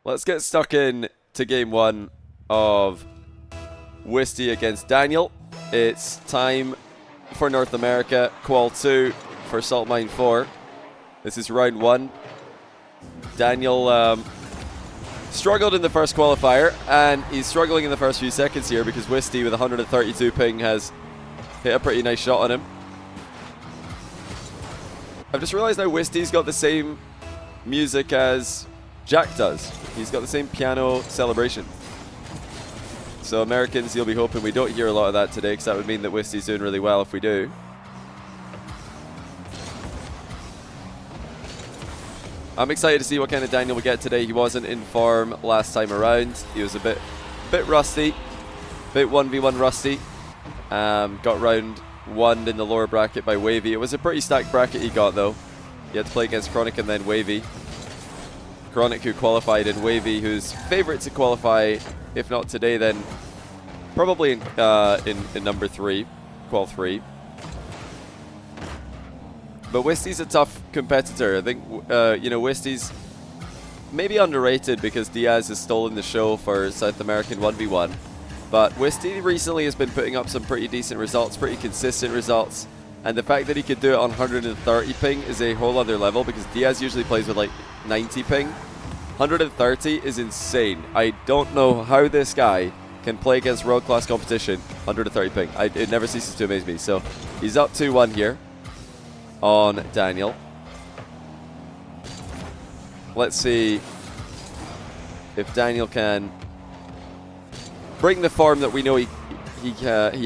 Let's get stuck in to game one of Wisty against Daniel. It's time for North America, Qual 2 for Salt Mine 4. This is round one. Daniel struggled in the first qualifier, and he's struggling in the first few seconds here because Wisty with 132 ping has hit a pretty nice shot on him. I've just realized now Wisty's got the same music as Jack does. He's got the same piano celebration. So Americans, you'll be hoping we don't hear a lot of that today, because that would mean that Wisty's doing really well if we do. I'm excited to see what kind of Daniel we get today. He wasn't in form last time around. He was a bit rusty, bit 1v1 rusty. Got round one in the lower bracket by Wavy. It was a pretty stacked bracket he got though. He had to play against Chronic and then Wavy. Chronic, who qualified, and Wavy, who's favourite to qualify, if not today, then probably in number 3, Qual 3. But Wisty's a tough competitor. I think, Wisty's maybe underrated because Diaz has stolen the show for South American 1v1. But Wisty recently has been putting up some pretty decent results, pretty consistent results. And the fact that he could do it on 130 ping is a whole other level, because Diaz usually plays with like 90 ping. 130 is insane. I don't know how this guy can play against world-class competition 130 ping. It never ceases to amaze me. So he's up 2-1 here on Daniel. Let's see if Daniel can bring the form that we know he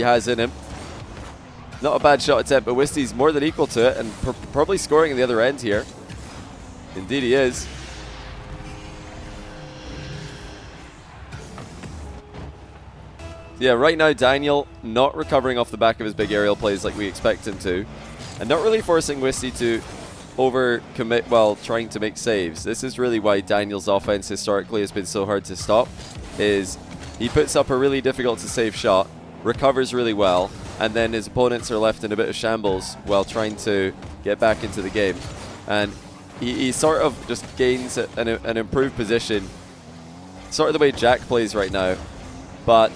has in him. Not a bad shot attempt, but Wisty's more than equal to it, and probably scoring at the other end here. Indeed he is. Yeah, right now Daniel not recovering off the back of his big aerial plays like we expect him to, and not really forcing Wisty to overcommit while trying to make saves. This is really why Daniel's offense historically has been so hard to stop, is he puts up a really difficult to save shot, recovers really well, and then his opponents are left in a bit of shambles while trying to get back into the game. And he sort of just gains an improved position, sort of the way Jack plays right now, but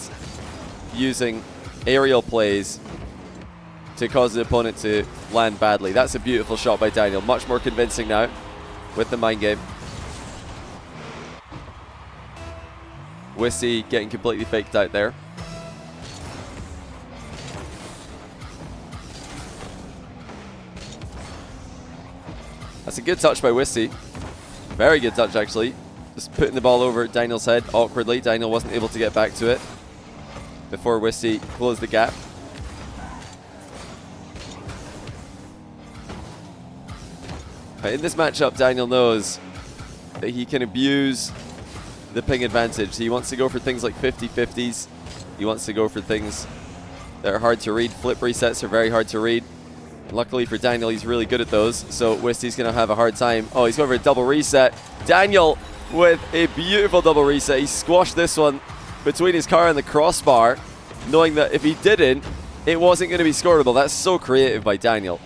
using aerial plays to cause the opponent to land badly. That's a beautiful shot by Daniel. Much more convincing now with the mind game. Wisty getting completely faked out there. That's a good touch by Wisty. Very good touch, actually. Just putting the ball over Daniel's head awkwardly. Daniel wasn't able to get back to it before Wisty closed the gap. In this matchup, Daniel knows that he can abuse the ping advantage. He wants to go for things like 50-50s. He wants to go for things that are hard to read. Flip resets are very hard to read. Luckily for Daniel, he's really good at those, so Wisty's going to have a hard time. Oh, he's going for a double reset. Daniel with a beautiful double reset. He squashed this one between his car and the crossbar, knowing that if he didn't, it wasn't going to be scoreable. That's so creative by Daniel.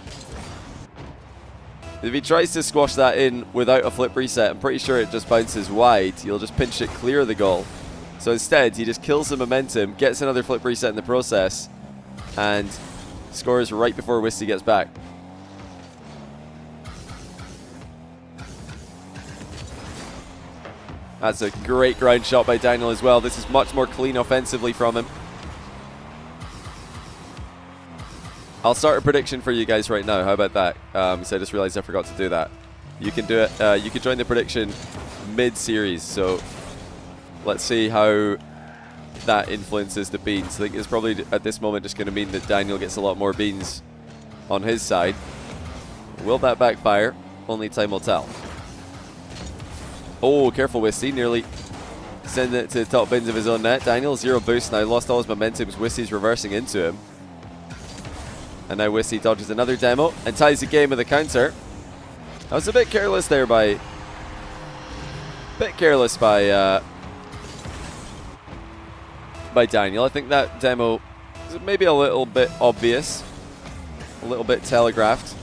If he tries to squash that in without a flip reset, I'm pretty sure it just bounces wide. He'll just pinch it clear of the goal. So instead, he just kills the momentum, gets another flip reset in the process, and scores right before Wisty gets back. That's a great ground shot by Daniel as well. This is much more clean offensively from him. I'll start a prediction for you guys right now. How about that? So I just realized I forgot to do that. You can do it. You can join the prediction mid-series. So let's see how that influences the beans. I think it's probably at this moment just going to mean that Daniel gets a lot more beans on his side. Will that backfire? Only time will tell. Oh, careful Wisty. Nearly sending it to the top bins of his own net. Daniel, 0 boost now. Lost all his momentum as Wisty's reversing into him. And now Wisty dodges another demo and ties the game with a counter. That was a bit careless there by Daniel. I think that demo is maybe a little bit obvious, a little bit telegraphed.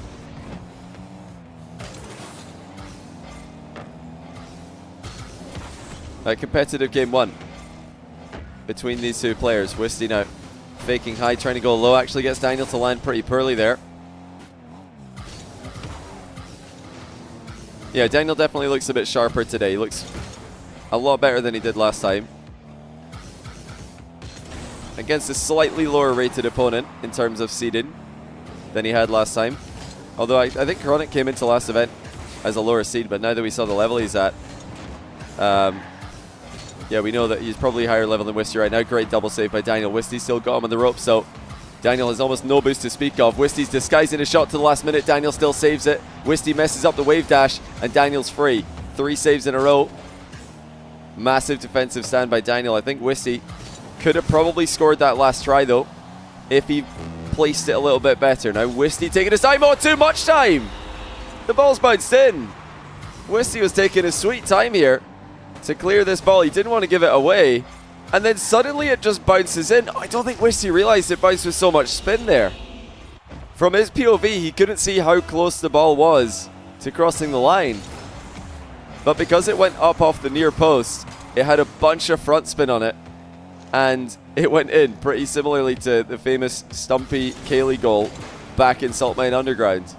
competitive game one between these two players. Wisty now faking high, trying to go low, actually gets Daniel to land pretty poorly there. Yeah, Daniel definitely looks a bit sharper today. He looks a lot better than he did last time. Against a slightly lower rated opponent in terms of seeding than he had last time. Although I think Chronic came into last event as a lower seed, but now that we saw the level he's at, yeah, we know that he's probably higher level than Wisty right now. Great double save by Daniel. Wisty still got him on the rope, so Daniel has almost no boost to speak of. Wisty's disguising a shot to the last minute. Daniel still saves it. Wisty messes up the wave dash, and Daniel's free. 3 saves in a row. Massive defensive stand by Daniel. I think Wisty could have probably scored that last try, though, if he placed it a little bit better. Now, Wisty taking his time. Oh, too much time! The ball's bounced in. Wisty was taking a sweet time here to clear this ball. He didn't want to give it away. And then suddenly it just bounces in. I don't think Wisty realized it bounced with so much spin there. From his POV, he couldn't see how close the ball was to crossing the line. But because it went up off the near post, it had a bunch of front spin on it. And it went in pretty similarly to the famous Stumpy Cayley goal back in Salt Mine Underground.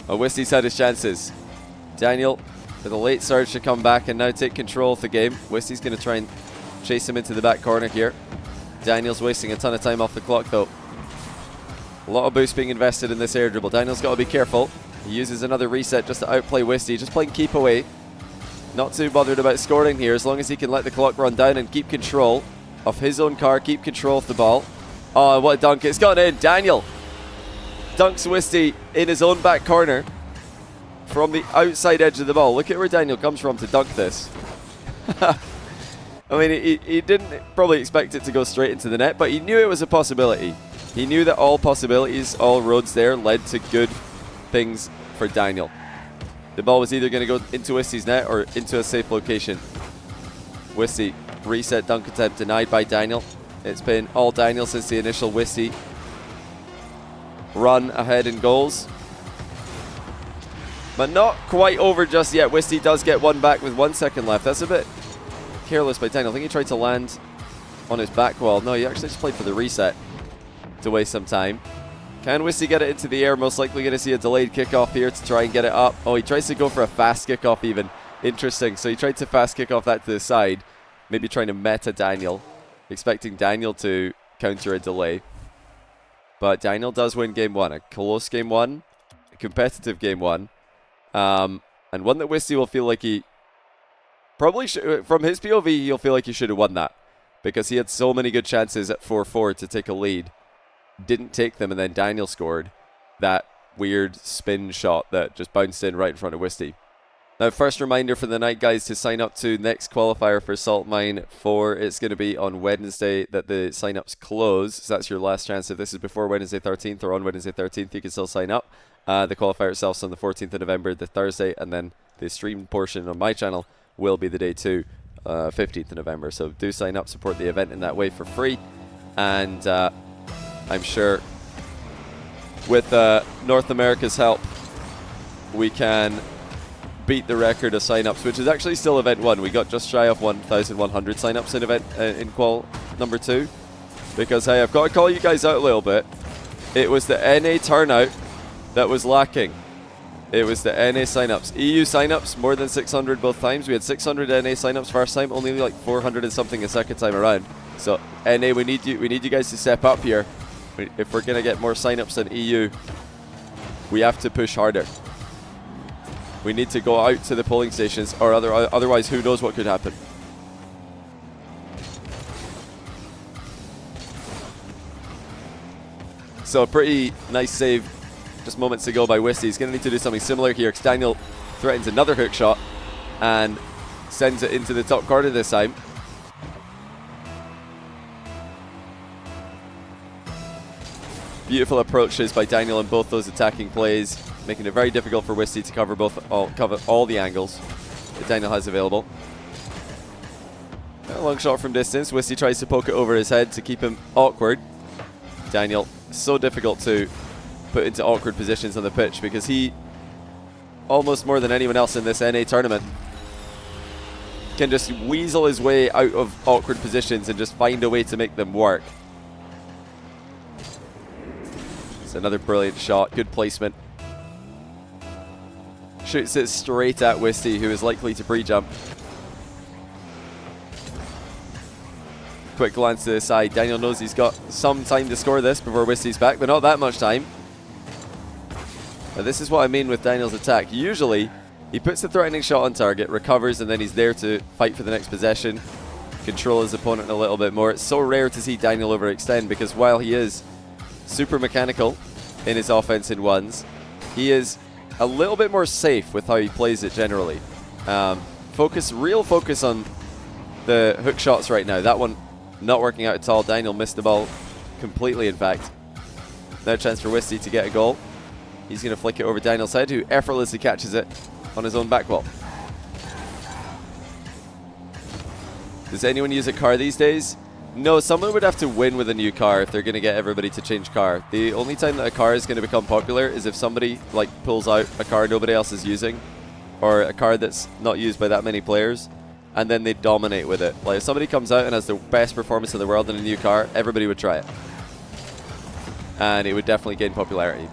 Oh, Wisty's had his chances. Daniel with a late surge to come back and now take control of the game. Wisty's going to try and chase him into the back corner here. Daniel's wasting a ton of time off the clock, though. A lot of boost being invested in this air dribble. Daniel's got to be careful. He uses another reset just to outplay Wisty, just playing keep away. Not too bothered about scoring here, as long as he can let the clock run down and keep control of his own car, keep control of the ball. Oh, what a dunk. It's gone in. Daniel dunks Wisty in his own back corner from the outside edge of the ball. Look at where Daniel comes from to dunk this. I mean, he didn't probably expect it to go straight into the net, but he knew it was a possibility. He knew that all possibilities, all roads there led to good things for Daniel. The ball was either going to go into Wisty's net or into a safe location. Wisty, reset dunk attempt denied by Daniel. It's been all Daniel since the initial Wisty run ahead in goals. But not quite over just yet. Wisty does get one back with 1 second left. That's a bit careless by Daniel. I think he tried to land on his back wall. No, he actually just played for the reset to waste some time. Can Wisty get it into the air? Most likely going to see a delayed kickoff here to try and get it up. Oh, he tries to go for a fast kickoff even. Interesting. So he tried to fast kick off that to the side. Maybe trying to meta Daniel. Expecting Daniel to counter a delay. But Daniel does win game one. A close game one. A competitive game one. And one that Wisty will feel like he probably should, from his POV, he'll feel like he should have won that. Because he had so many good chances at 4-4 to take a lead. Didn't take them, and then Daniel scored that weird spin shot that just bounced in right in front of Wisty. Now, first reminder for the night, guys, to sign up to next qualifier for Salt Mine 4. It's going to be on Wednesday that the sign-ups close. So that's your last chance. If this is before Wednesday 13th or on Wednesday 13th, you can still sign up. The qualifier itself is on the 14th of November, the Thursday, and then the streamed portion on my channel will be the day 2, 15th of November. So do sign up, support the event in that way for free. And I'm sure with North America's help, we can beat the record of sign-ups, which is actually still event 1. We got just shy of 1,100 sign-ups in event in qual number 2. Because, hey, I've got to call you guys out a little bit. It was the NA turnout that was lacking. It was the NA sign-ups. EU sign-ups, more than 600 both times. We had 600 NA sign-ups first time, only like 400 and something a second time around. So, NA, we need you guys to step up here. If we're going to get more sign-ups than EU, we have to push harder. We need to go out to the polling stations, or otherwise who knows what could happen. So a pretty nice save just moments ago by Wisty. He's going to need to do something similar here, because Daniel threatens another hook shot and sends it into the top corner this time. Beautiful approaches by Daniel in both those attacking plays, making it very difficult for Wisty to cover all the angles that Daniel has available. A long shot from distance. Wisty tries to poke it over his head to keep him awkward. Daniel, so difficult to put into awkward positions on the pitch because he almost more than anyone else in this NA tournament. Can just weasel his way out of awkward positions and just find a way to make them work. It's another brilliant shot, good placement. Shoots it straight at Wisty, who is likely to pre-jump. Quick glance to the side. Daniel knows he's got some time to score this before Wisty's back, but not that much time. Now this is what I mean with Daniel's attack. Usually, he puts the threatening shot on target, recovers, and then he's there to fight for the next possession, control his opponent a little bit more. It's so rare to see Daniel overextend, because while he is super mechanical in his offense in ones, he is a little bit more safe with how he plays it generally. Real focus on the hook shots right now. That one not working out at all. Daniel missed the ball completely, in fact. Now a chance for Wisty to get a goal. He's going to flick it over Daniel's head, who effortlessly catches it on his own back wall. Does anyone use a car these days? No, someone would have to win with a new car if they're going to get everybody to change car. The only time that a car is going to become popular is if somebody like pulls out a car nobody else is using, or a car that's not used by that many players, and then they dominate with it. Like if somebody comes out and has the best performance in the world in a new car, everybody would try it. And it would definitely gain popularity.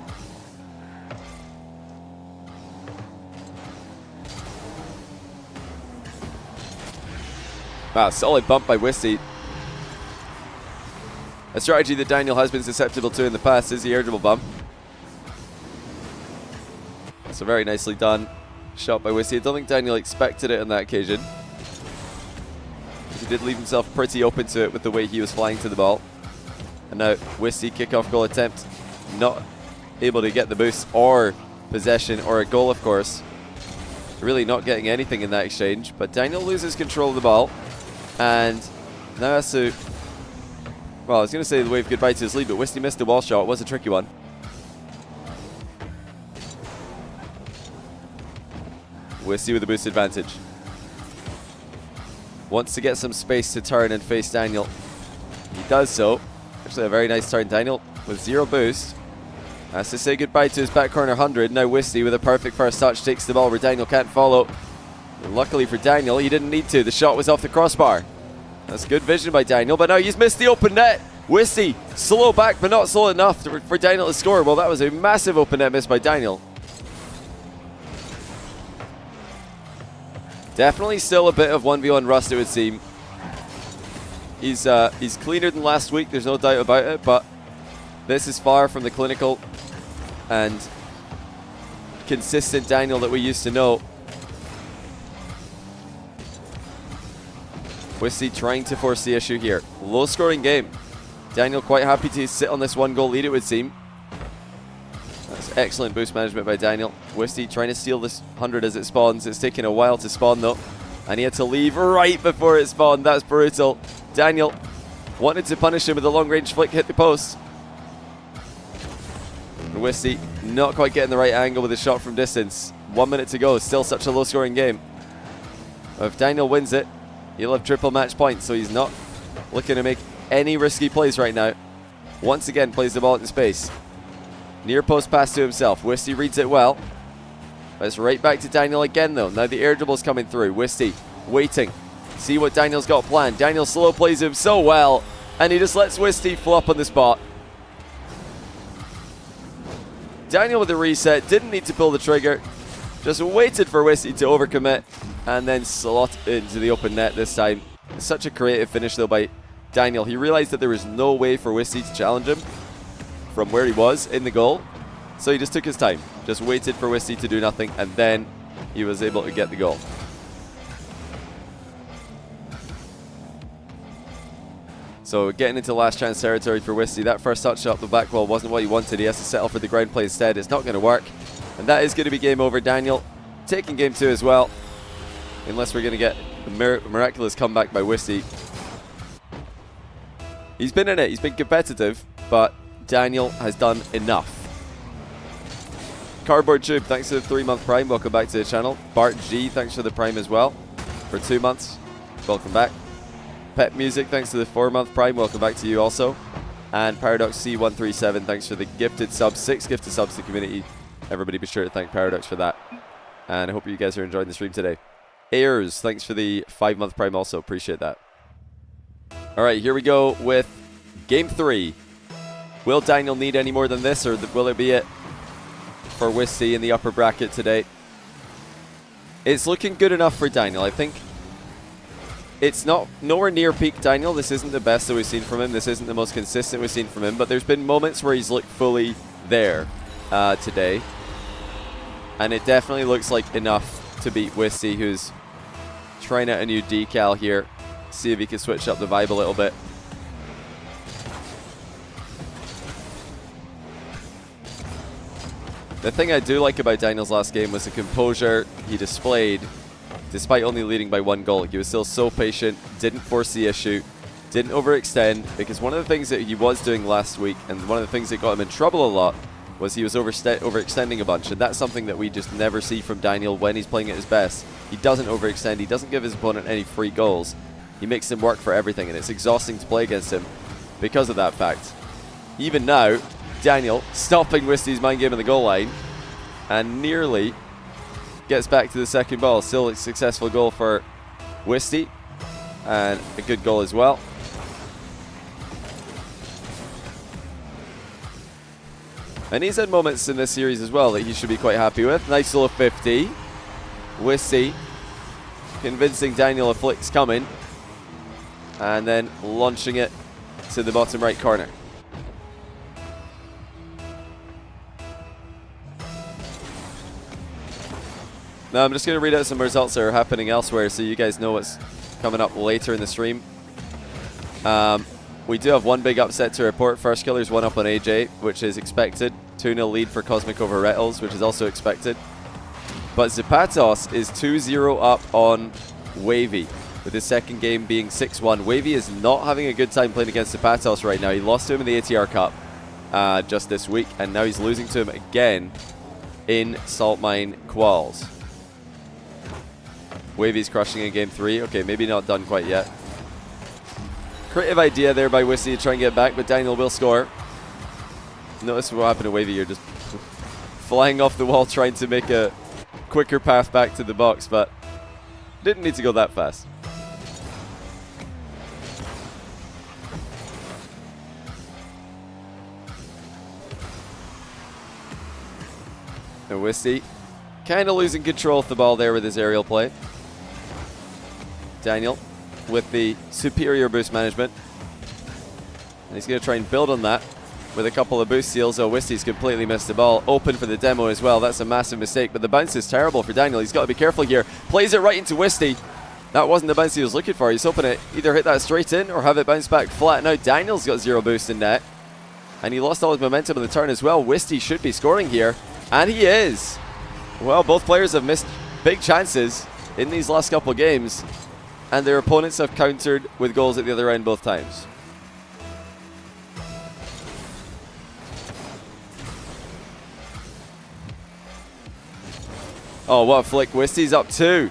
Wow, solid bump by Wisty. A strategy that Daniel has been susceptible to in the past is the air dribble bump. So very nicely done. Shot by Wisty. I don't think Daniel expected it on that occasion. He did leave himself pretty open to it with the way he was flying to the ball. And now Wisty kickoff goal attempt. Not able to get the boost or possession or a goal, of course. Really not getting anything in that exchange. But Daniel loses control of the ball. And now has to... Well, I was going to say the wave goodbye to his lead, but Wisty missed the wall shot. It was a tricky one. Wisty with a boost advantage. Wants to get some space to turn and face Daniel. He does so. Actually a very nice turn. Daniel with zero boost. Has to say goodbye to his back corner 100. Now Wisty with a perfect first touch takes the ball where Daniel can't follow. And luckily for Daniel, he didn't need to. The shot was off the crossbar. That's good vision by Daniel, but now he's missed the open net. Wisty, slow back, but not slow enough for Daniel to score. Well, that was a massive open net miss by Daniel. Definitely still a bit of 1v1 rust, it would seem. He's cleaner than last week, there's no doubt about it, but this is far from the clinical and consistent Daniel that we used to know. Wisty trying to force the issue here. Low scoring game. Daniel quite happy to sit on this 1-goal lead, it would seem. That's excellent boost management by Daniel. Wisty trying to steal this 100 as it spawns. It's taking a while to spawn though. And he had to leave right before it spawned. That's brutal. Daniel wanted to punish him with a long range flick, hit the post. And Wisty not quite getting the right angle with his shot from distance. 1 minute to go. Still such a low scoring game. If Daniel wins it, he'll have triple match points, so he's not looking to make any risky plays right now. Once again, plays the ball into space. Near post pass to himself. Wisty reads it well. But it's right back to Daniel again, though. Now the air dribble's coming through. Wisty waiting. See what Daniel's got planned. Daniel slow plays him so well, and he just lets Wisty flop on the spot. Daniel with the reset. Didn't need to pull the trigger. Just waited for Wisty to overcommit and then slot into the open net this time. Such a creative finish though by Daniel. He realized that there was no way for Wisty to challenge him from where he was in the goal. So he just took his time. Just waited for Wisty to do nothing, and then he was able to get the goal. So getting into last chance territory for Wisty. That first touch up the back wall wasn't what he wanted. He has to settle for the ground play instead. It's not going to work. And that is going to be game over. Daniel taking game 2 as well. Unless we're going to get a miraculous comeback by Wisty. He's been in it. He's been competitive. But Daniel has done enough. Cardboard Tube, thanks for the 3-month Prime. Welcome back to the channel. Bart G, thanks for the Prime as well. For 2 months. Welcome back. Pet Music, thanks to the 4-month Prime. Welcome back to you also. And Paradox C137, thanks for the gifted subs. 6 gifted subs to the community. Everybody be sure to thank Paradox for that. And I hope you guys are enjoying the stream today. Ayers, thanks for the 5-month prime also. Appreciate that. All right, here we go with Game 3. Will Daniel need any more than this, or will it be it for Wisty in the upper bracket today? It's looking good enough for Daniel. I think it's nowhere near peak Daniel. This isn't the best that we've seen from him. This isn't the most consistent we've seen from him, but there's been moments where he's looked fully there today. And it definitely looks like enough to beat Wisty, who's trying out a new decal here. See if he can switch up the vibe a little bit. The thing I do like about Daniel's last game was the composure he displayed despite only leading by 1 goal. He was still so patient, didn't force the issue, didn't overextend, because one of the things that he was doing last week, and one of the things that got him in trouble a lot, was he was overextending a bunch, and that's something that we just never see from Daniel when he's playing at his best. He doesn't overextend, he doesn't give his opponent any free goals. He makes him work for everything, and it's exhausting to play against him because of that fact. Even now, Daniel stopping Wisty's mind game in the goal line and nearly gets back to the second ball. Still a successful goal for Wisty and a good goal as well. And he's had moments in this series as well that he should be quite happy with. Nice little 50. Wisty convincing Daniel a flick's coming and then launching it to the bottom right corner. Now I'm just going to read out some results that are happening elsewhere so you guys know what's coming up later in the stream. We do have one big upset to report. First Killer's 1 up on AJ, which is expected. 2-0 lead for Cosmic over Rettles, which is also expected. But Zapatos is 2-0 up on Wavy, with his second game being 6-1. Wavy is not having a good time playing against Zapatos right now. He lost to him in the ATR Cup just this week, and now he's losing to him again in Salt Mine Quals. Wavy's crushing in Game 3. Okay, maybe not done quite yet. Creative idea there by Wisty to try and get back, but Daniel will score. Notice what happened to Wavy here, just flying off the wall trying to make a quicker path back to the box, but didn't need to go that fast. And Wisty kind of losing control of the ball there with his aerial play. Daniel with the superior boost management. And he's going to try and build on that with a couple of boost steals. Oh, Wisty's completely missed the ball. Open for the demo as well. That's a massive mistake, but the bounce is terrible for Daniel. He's got to be careful here. Plays it right into Wisty. That wasn't the bounce he was looking for. He's hoping to either hit that straight in or have it bounce back flat. Now Daniel's got 0 boost in net. And he lost all his momentum in the turn as well. Wisty should be scoring here. And he is. Well, both players have missed big chances in these last couple of games. And their opponents have countered with goals at the other end both times. Oh, what a flick. Wisty's up 2.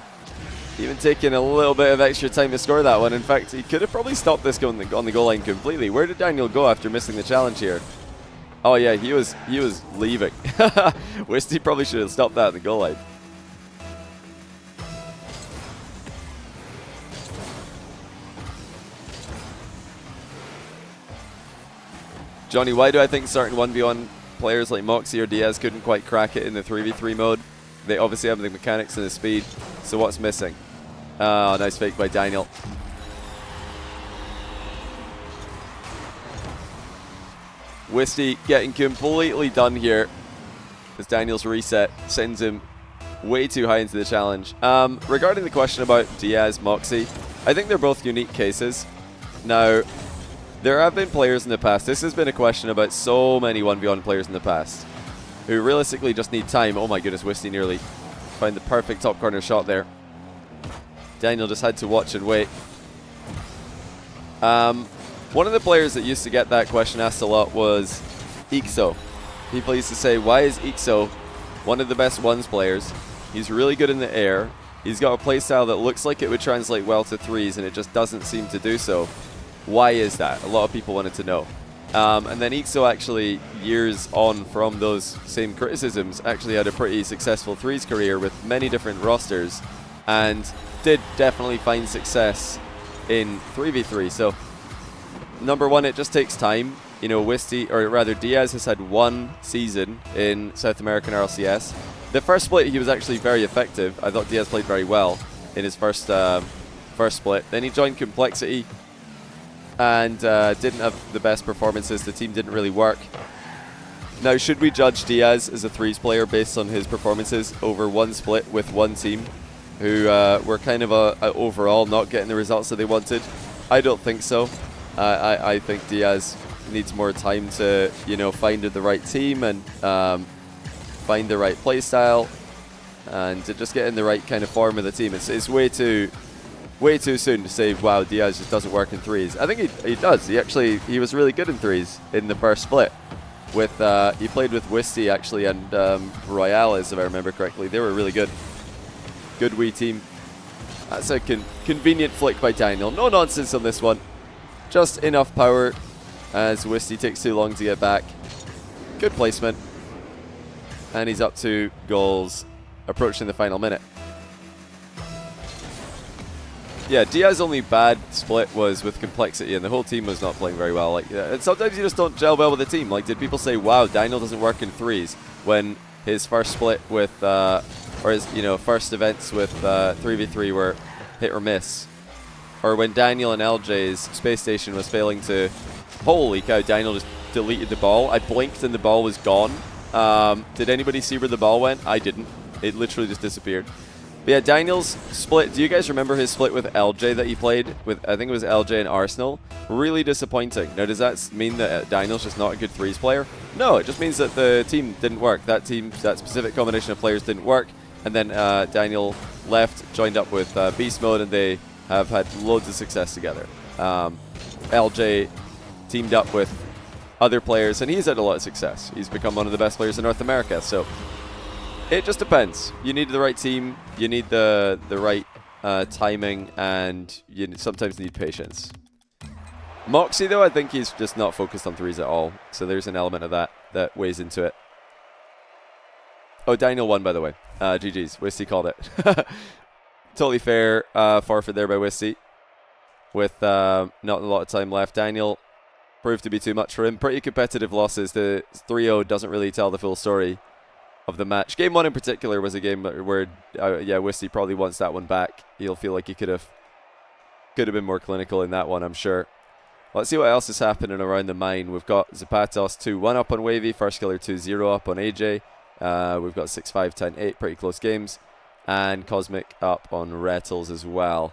Even taking a little bit of extra time to score that one. In fact, he could have probably stopped this on the goal line completely. Where did Daniel go after missing the challenge here? Oh yeah, he was leaving. Wisty probably should have stopped that at the goal line. Johnny, why do I think certain 1v1 players like Moxie or Diaz couldn't quite crack it in the 3v3 mode? They obviously have the mechanics and the speed, so what's missing? Oh, nice fake by Daniel. Wisty getting completely done here as Daniel's reset sends him way too high into the challenge. Regarding the question about Diaz, Moxie, I think they're both unique cases. Now, there have been players in the past, this has been a question about so many 1v1 players in the past, who realistically just need time. Oh my goodness, Wisty nearly found the perfect top corner shot there. Daniel just had to watch and wait. One of the players that used to get that question asked a lot was Ixo. People used to say, why is Ixo one of the best ones players? He's really good in the air. He's got a playstyle that looks like it would translate well to threes, and it just doesn't seem to do so. Why is that? A lot of people wanted to know. And then Ixo actually, years on from those same criticisms, actually had a pretty successful threes career with many different rosters and did definitely find success in 3v3. So, number one, it just takes time. You know, Wisty, or rather Diaz, has had one season in South American RLCS. The first split, he was actually very effective. I thought Diaz played very well in his first split. Then he joined Complexity and didn't have the best performances. The team didn't really work. Now, should we judge Diaz as a threes player based on his performances over one split with one team who were kind of overall not getting the results that they wanted? I don't think so. I think Diaz needs more time to, you know, find the right team and find the right play style and to just get in the right kind of form of the team. It's way too soon to say, wow, Diaz just doesn't work in threes. I think he does. He was really good in threes in the first split. With he played with Wisty actually and Royales, if I remember correctly. They were really good. Good wee team. That's a convenient flick by Daniel. No nonsense on this one. Just enough power as Wisty takes too long to get back. Good placement. And he's up 2 goals, approaching the final minute. Yeah, Diaz's only bad split was with Complexity, and the whole team was not playing very well. Like, and sometimes you just don't gel well with the team. Like, did people say, "Wow, Daniel doesn't work in threes," when his first split with, or his, you know, first events with 3v3 were hit or miss, or when Daniel and LJ's space station was failing to. Holy cow! Daniel just deleted the ball. I blinked and the ball was gone. Did anybody see where the ball went? I didn't. It literally just disappeared. But yeah, Daniel's split, do you guys remember his split with LJ that he played with? I think it was LJ and Arsenal. Really disappointing. Now, does that mean that Daniel's just not a good threes player? No, it just means that the team didn't work. That specific combination of players didn't work. And then Daniel left, joined up with Beast Mode, and they have had loads of success together. LJ teamed up with other players, and he's had a lot of success. He's become one of the best players in North America. So it just depends. You need the right team, you need the right timing, and you sometimes need patience. Moxie, though, I think he's just not focused on threes at all. So there's an element of that weighs into it. Oh, Daniel won, by the way. GG's. Wisty called it. Totally fair forfeit there by Wisty. With not a lot of time left. Daniel proved to be too much for him. Pretty competitive losses. The 3-0 doesn't really tell the full story of the match. Game 1 in particular was a game where, yeah, Wisty probably wants that one back. He'll feel like he could have been more clinical in that one, I'm sure. Let's see what else is happening around the mine. We've got Zapatos 2-1 up on Wavy, First Killer 2-0 up on AJ. We've got 6-5, 10-8, pretty close games. And Cosmic up on Rattles as well.